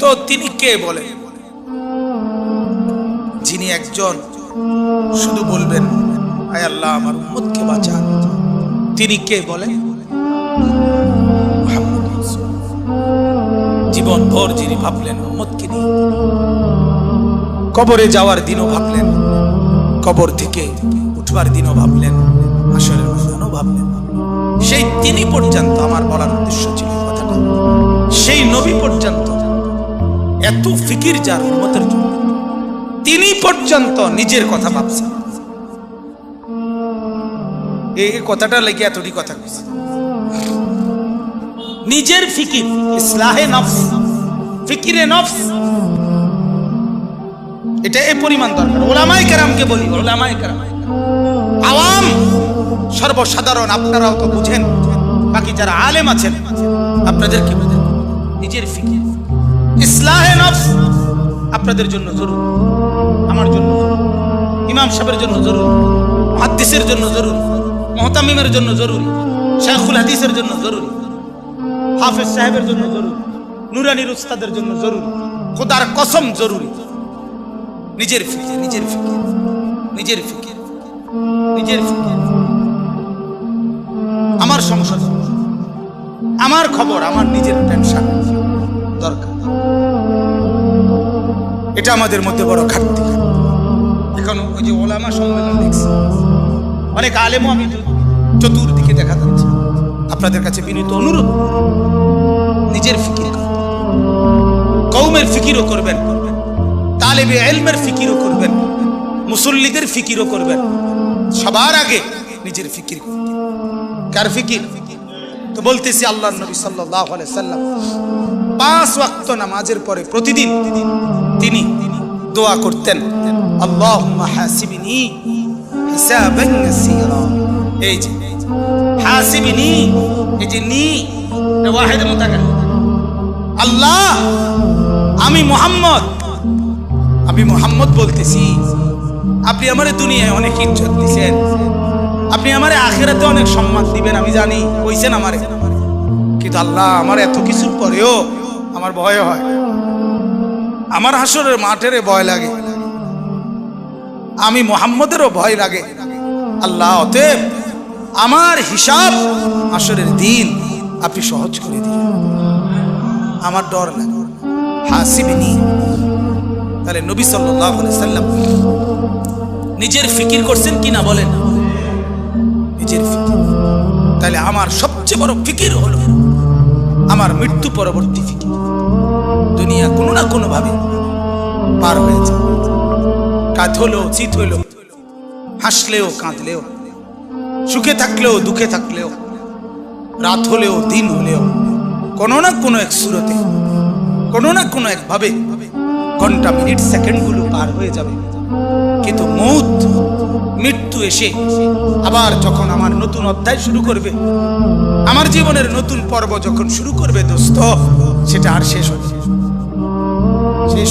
তো তিনি কে বলেন? যিনি একজন শুধু বলবেন আয় আল্লাহ আমার উম্মতকে বাঁচান, তিনি কে বলেন? জীবন ভর যিনি ভাবলেন উম্মতকে নিয়ে, কবরে যাওয়ার দিনও ভাবলেন, কবর থেকে উঠবার দিনও ভাবলেন, হাশরের ময়দানও ভাবলেন, সেই তিনি পর্যন্ত আমার বলার উদ্দেশ্য ছিল কথাটা, সেই নবী পর্যন্ত এত ফিকির যার উম্মতের জন্য, তিনি পর্যন্ত নিজের কথা ভাবছেন। এই কথাটা লেগে এতটি কথা কইছে, নিজের ফিকির, ইসলাহে নফস, ফিকিরে নফস, এটা এই পরিমাণ দরকার। উলামায়ে কেরামকে বলি, উলামায়ে কেরাম, আওয়াম সর্বসাধারণ আপনারাও তো বুঝেন, বাকি যারা আলেম আছেন আপনাদের কি বুঝেন? নিজের ফিকির, ইসলাহে নফস আপনাদের জন্য জরুরি, আমার জন্য জরুরি, ইমাম সাহেবের জন্য জরুরি, মুহাদ্দিসের জন্য জরুরি, মুহতামিমের জন্য জরুরি, শাইখুল হাদিসের জন্য জরুরি, হাফেজ সাহেবের জন্য জরুরি, নুরানির উস্তাদের জন্য জরুরি, খোদার কসম জরুরি। নিজের ফিকির, নিজের ফিকির, নিজের ফিকির, নিজের ফিকির, আমার সংসার, আমার খবর, আমার নিজের টেনশন দরকার। এটা আমাদের মধ্যে বড় ঘাটতি। এখন ওই যে ওলামা সম্মেলন দেখছি, অনেক আলেমও আমি চতুর্দিকে দেখা যাচ্ছে। আপনাদের কাছে বিনীত অনুরোধ, নিজের ফিকির, কওমের ফিকিরও করবেন, তালেবে ইলমের ফিকিরও করবেন, মুসল্লিদের ফিকিরও করবেন, সবার আগে নিজের ফিকির। কার ফিকির? তো বলতেছি আল্লাহর নবী সাল্লাল্লাহু আলাইহি সাল্লাম 5 ওয়াক্ত নামাজের পরে প্রতিদিন তিনি দোয়া করতেন, আল্লাহুম্মা হাসিবনি হিসাবান ইয়াসীরা। এই যে হাসিবনি, এই যে নি ওয়াহিদ মুতাকাল্লিম, আল্লাহ আমি মুহাম্মদ বলতেছি, আপনি আমারে দুনিয়ায় অনেক ইজ্জত দিয়েছেন, আপনি আমারে আখিরাতে অনেক সম্মান দিবেন, আমি জানি কইছেন আমারে, কিন্তু আল্লাহ আমার এত কিছুর পরেও আমার ভয় হয়, আমার হাসরের মাঠের ভয় লাগে, আমি মুহাম্মদেরও ভয় লাগে। আল্লাহ অতএব আমার হিসাব হাসরের দিন আপনি সহজ করে দিন, আমার ডর লাগে। হাসিবনি। তাহলে নবী সাল্লাল্লাহু আলাইহি সাল্লাম নিজের ফিকির করছেন কিনা বলেন? নিজের ফিকির। তাহলে আমার সবচেয়ে বড় ফিকির হলো আমার মৃত্যু পরবর্তী ফিকির। দুনিয়া কোনো না কোনো ভাবে পার হয়ে যাবে, কাজ হলেও চিত হইলেও, হাসলেও কাঁদলেও, সুখে থাকলেও দুঃখে থাকলেও, রাত হলেও দিন হলেও, কোনো না কোনো এক সুরতে, কোনো না কোনো এক ভাবে ঘন্টা মিনিট সেকেন্ডগুলো পার হয়ে যাবে। কিন্তু মৃত্যু এসে আবার যখন আমার নতুন অধ্যায় শুরু করবে, আমার জীবনের নতুন পর্ব যখন শুরু করবে দোস্ত, সেটা আর শেষ হবে, শেষ